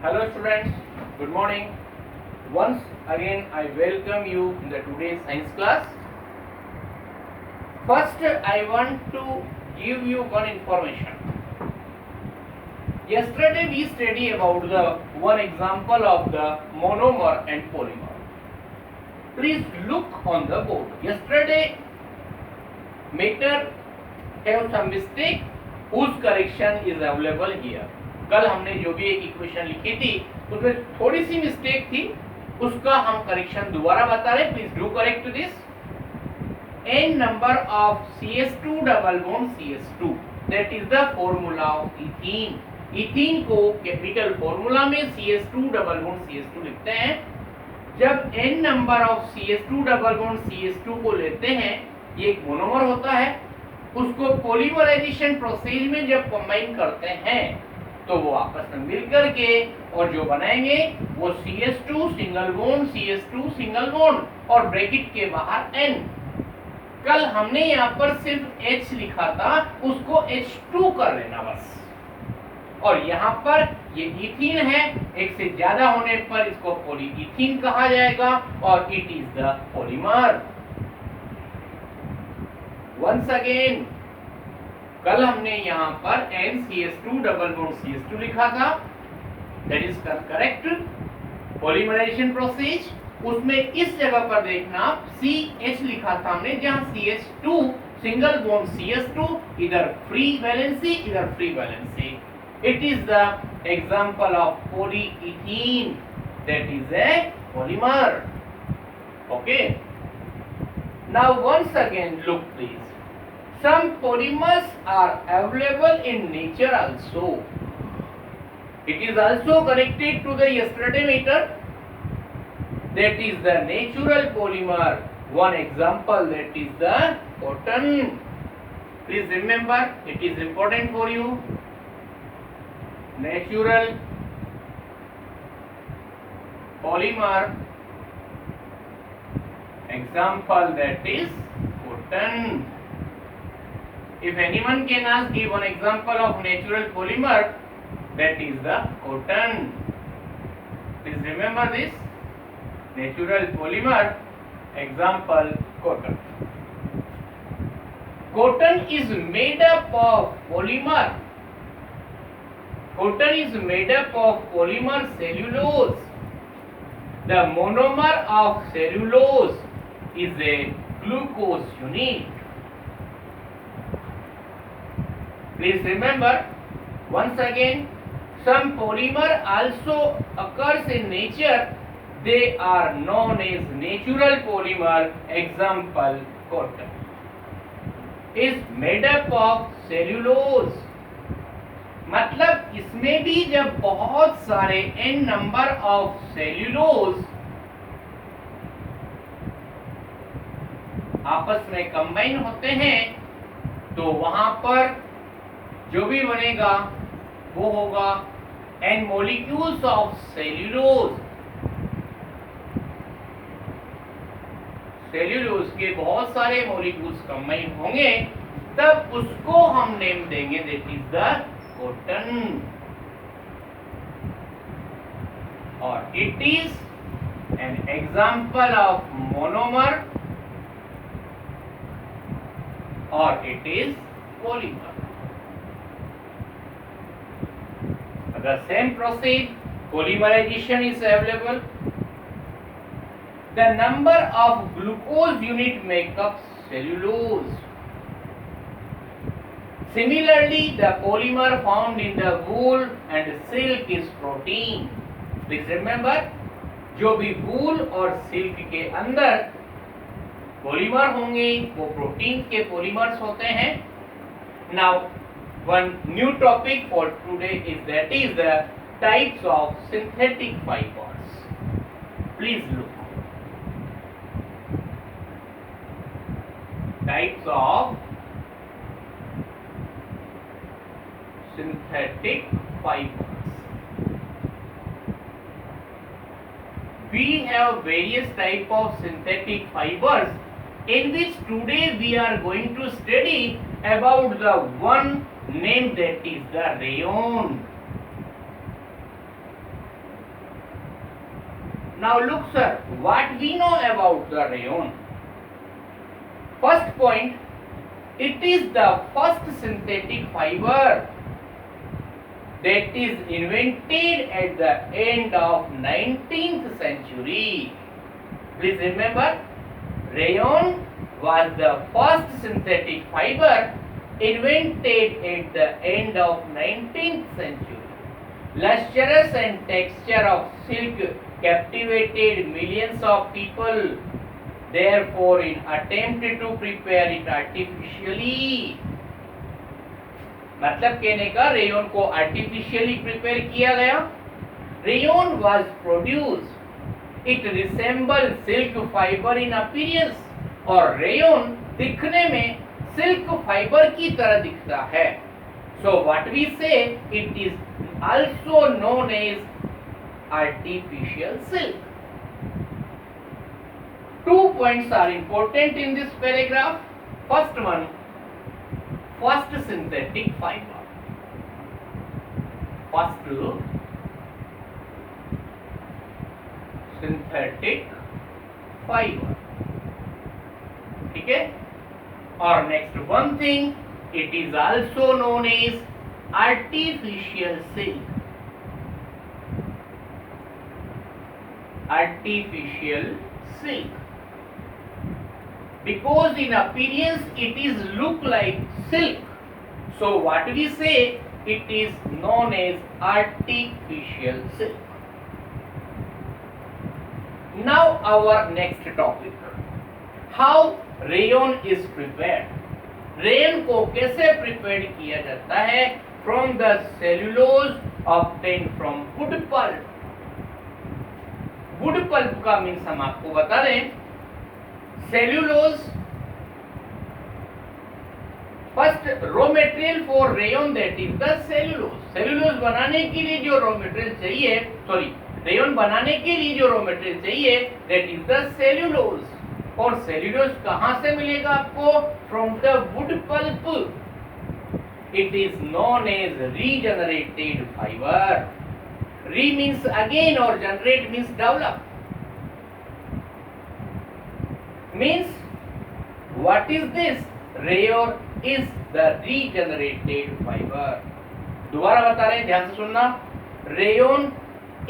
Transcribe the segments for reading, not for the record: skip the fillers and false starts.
Hello students, good morning. Once again I welcome you in the today's science class. First I want to give you one information. Yesterday we studied about the one example of the monomer and polymer. Please look on the board. Yesterday matter have some mistake whose correction is available here. कल हमने जो भी एक equation लिखी थी उसमें थोड़ी सी mistake थी, उसका हम करेक्शन दोबारा बता रहे. Please do correct this. n number of CH2 double bond CH2, that is the formula of ethene. ethene को कैपिटल फॉर्मूला में CH2 double bond CH2 लिखते हैं. जब n number of CH2 double bond CH2 को लेते हैं, ये एक मोनोमर होता है, उसको पॉलीमराइजेशन प्रोसेस में जब कंबाइन करते हैं तो वो आपस में मिलकर के और जो बनाएंगे वो CH2 single bond CH2 single bond और ब्रैकेट के बाहर N. कल हमने यहाँ पर सिर्फ H लिखा था, उसको H2 कर लेना बस. और यहाँ पर ये इथीन है, एक से ज्यादा होने पर इसको पॉलीइथीन कहा जाएगा और it is the polymer. Once again, कल हमने यहाँ पर NCH2 डबल बॉन्ड CH2 लिखा था, that is correct. Polymerisation process, उसमें इस जगह पर देखना CH लिखा था हमने, जहाँ CH2 सिंगल बॉन्ड CH2 इधर फ्री वैलेंसी इधर free valency. It is the example of polyethene, that is a polymer. Okay, now once again look please. Some polymers are available in nature also. It is also connected to the yesterday matter, that is the natural polymer. One example, that is the cotton. Please remember, it is important for you. Natural polymer example, that is cotton. If anyone can ask, give one example of natural polymer, that is the cotton. Please remember this. Natural polymer example, cotton. Cotton is made up of polymer. Cotton is made up of polymer cellulose. The monomer of cellulose is a glucose unit. Please remember, once again, some polymer also occurs in nature. They are known as natural polymer. Example, cotton is made up of cellulose. मतलब इसमें भी जब बहुत सारे n number of cellulose आपस में combine होते हैं तो वहां पर जो भी बनेगा वो होगा n molecules of cellulose. Cellulose के बहुत सारे मॉलिक्यूल्स कंबाइन होंगे, तब उसको हम नेम देंगे, दैट इज द कॉटन. और it is an example of monomer और it is polymer. The same process, polymerization is available. The number of glucose unit make up cellulose. Similarly, the polymer found in the wool and silk is protein. Please remember, जो भी wool और silk के अंदर polymer होंगे वो protein के polymers होते हैं. Now, one new topic for today is the types of synthetic fibers. Please look. Types of synthetic fibers. We have various types of synthetic fibers, in which today we are going to study about the one name, that is the rayon. Now look sir, what we know about the rayon. First point, it is the first synthetic fiber that is invented at the end of 19th century. Please remember, rayon was the first synthetic fiber invented at the end of 19th century. Lustrous and texture of silk captivated millions of people. Therefore, in attempt to prepare it artificially, मतलब कहने का rayon को artificially prepare किया गया. Rayon was produce, it resemble silk fibre in appearance, और rayon दिखने में silk fibre की तरह दिखता है. So what we say, it is also known as artificial silk. 2 points are important in this paragraph. First one, first synthetic fiber. First synthetic fiber. ठीक है. और next one thing, it is also known as artificial silk. Artificial silk, because in appearance it is look like silk, so what we say, it is known as artificial silk. Now our next topic, how rayon is prepared. rayon को कैसे prepared किया जाता है? From the cellulose obtained from wood pulp. Wood pulp का means हम आपको बता दें, cellulose first raw material for rayon, that is the cellulose. Cellulose बनाने के लिए जो रॉ मटेरियल चाहिए, सॉरी रेयन बनाने के लिए जो रॉ मटेरियल चाहिए, दैट इज द सेल्यूलोज. और सेल्यूलोज कहां से मिलेगा आपको? From the wood pulp. It is known as regenerated fibre. Re means again or generate means develop. Means what is this? Rayon is the regenerated fiber. दोबारा बता रहे हैं, ध्यान से सुनना. Rayon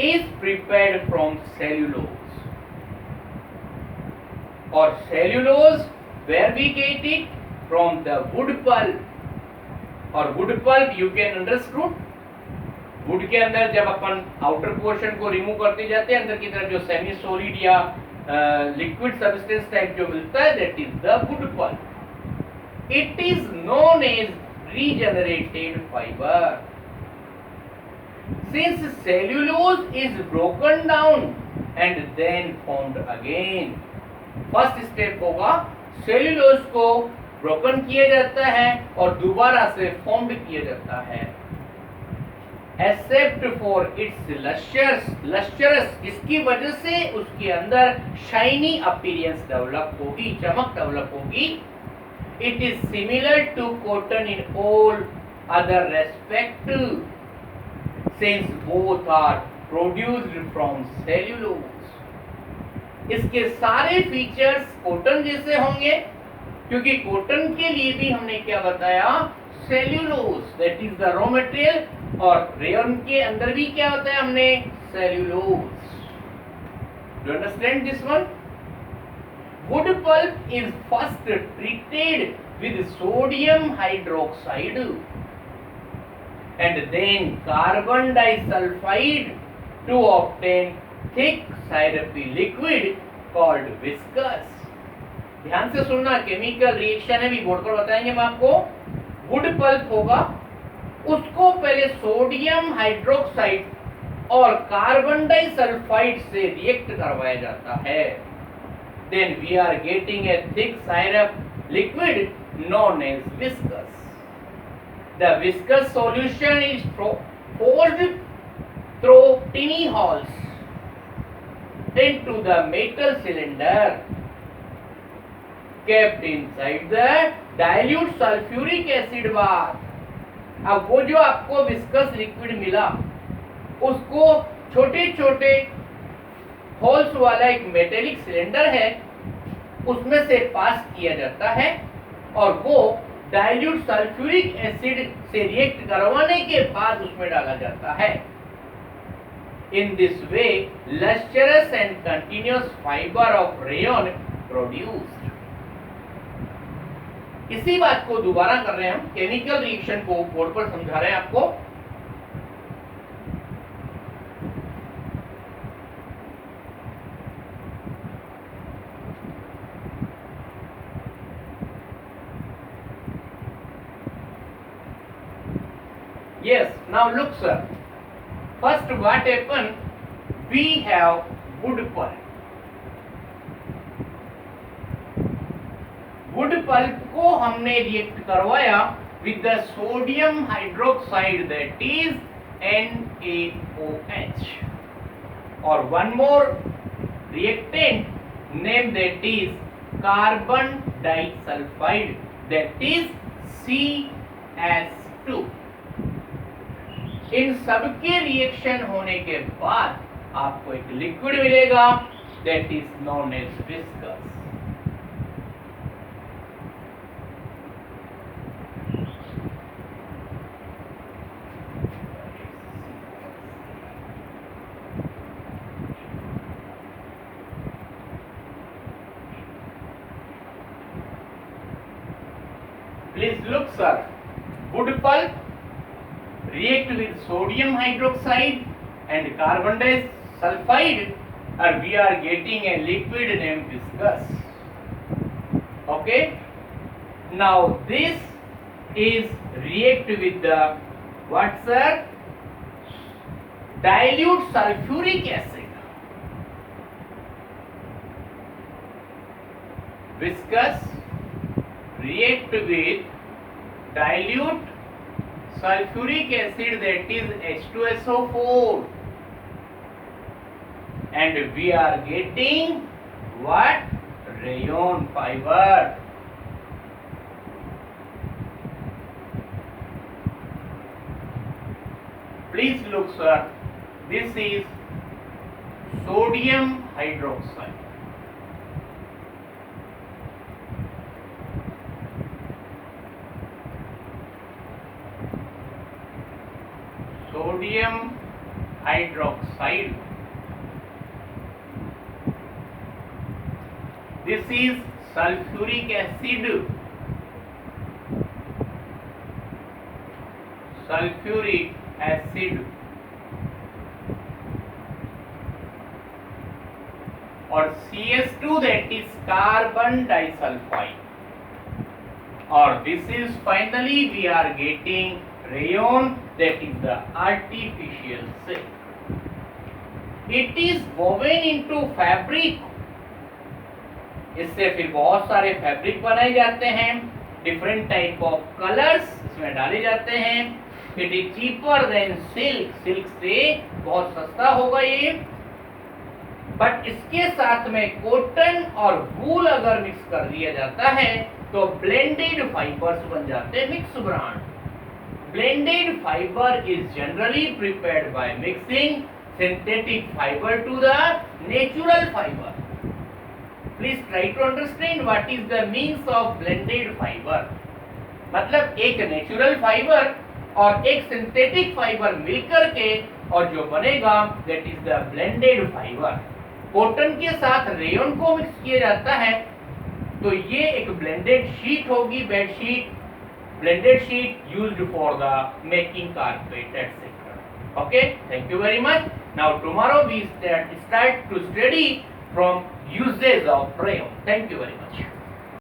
is prepared from cellulose. और cellulose where we get it? From the wood pulp. और wood pulp you can understand. Wood के अंदर जब अपन आउटर पोर्शन को रिमूव करते जाते हैं, अंदर की तरफ जो सेमी सॉलिड या लिक्विड सब्सटेंस टाइप जो मिलता है, that is the wood pulp. It is known as regenerated fibre. Since cellulose is broken down and then formed again. First step होगा, सेल्यूलोज को ब्रोकन किया जाता है और दोबारा से फॉर्म्ड किया जाता है. Except for its lustrous, इसकी वजह से उसके अंदर shiny appearance डेवलप होगी, चमक डेवलप होगी. It is similar to cotton in all other respect, since both are produced from cellulose. इसके सारे फीचर्स कॉटन जैसे होंगे, क्योंकि कॉटन के लिए भी हमने क्या बताया? Cellulose, that is the raw material. और रेयन के अंदर भी क्या होता है? हमने cellulose. Do understand this one? Wood pulp is first treated with sodium hydroxide and then carbon disulphide to obtain thick syrupy liquid called viscose. ध्यान से सुनना, केमिकल रिएक्शन है, भी बोर्ड पर बताएंगे हम आपको. वुड पल्प होगा, उसको पहले सोडियम हाइड्रोक्साइड और कार्बन डाइसल्फाइड से रिएक्ट करवाया जाता है. Then we are getting a thick syrup liquid known as viscose. The viscose solution is forced through tiny holes into the metal cylinder kept inside the dilute sulfuric acid bath. अब वो जो आपको viscous liquid मिला, उसको छोटे छोटे holes वाला एक मेटेलिक सिलेंडर है, उसमें से पास किया जाता है और वो डाइल्यूट सल्फ्यूरिक एसिड से रिएक्ट करवाने के बाद उसमें डाला जाता है। In this way lustrous and continuous fibre of rayon produced. इसी बात को दोबारा कर रहे हैं हम, केमिकल रिएक्शन को बोर्ड पर समझा रहे हैं आपको। Yes, now look sir. First what happened? We have wood pulp. Wood pulp को हमने रिएक्ट करवाया with the sodium hydroxide, that is NaOH, और one more reactant name, that is carbon disulfide, that is CS2। इन सबके reaction होने के बाद आपको एक लिक्विड मिलेगा, that is known as viscose. Please look sir, wood pulp react with sodium hydroxide and carbon disulfide, and we are getting a liquid named viscous. Okay, now this is react with the what sir? Dilute sulfuric acid. Viscous react with dilute sulfuric acid, that is H2SO4, and we are getting what? Rayon fiber. Please look sir, this is sodium hydroxide. Sodium hydroxide. This is sulfuric acid. Sulfuric acid. और CS2, that is carbon disulfide. और this is finally we are getting rayon, that is the artificial silk. It is woven into fabric. इससे फिर बहुत सारे fabric बनाए जाते हैं, different type of colours इसमें डाले जाते हैं। It is cheaper than silk, silk से बहुत सस्ता होगा ये। बट इसके साथ में कॉटन और वूल अगर मिक्स कर दिया जाता है तो ब्लेंडेड फाइबर्स बन जाते हैं, mix brand. Blended fiber is generally prepared by mixing synthetic fiber to the natural fiber. Please try to understand what is the means of blended fiber. मतलब एक नेचुरल फाइबर और एक सिंथेटिक फाइबर मिलकर के और जो बनेगा that is the blended fiber. Cotton के साथ रेयन को मिक्स किया जाता है तो ये एक ब्लेंडेड शीट होगी, bedsheet, blended sheet used for the making carpet, etc. Okay, thank you very much. Now tomorrow we start to study from uses of rayon. Thank you very much.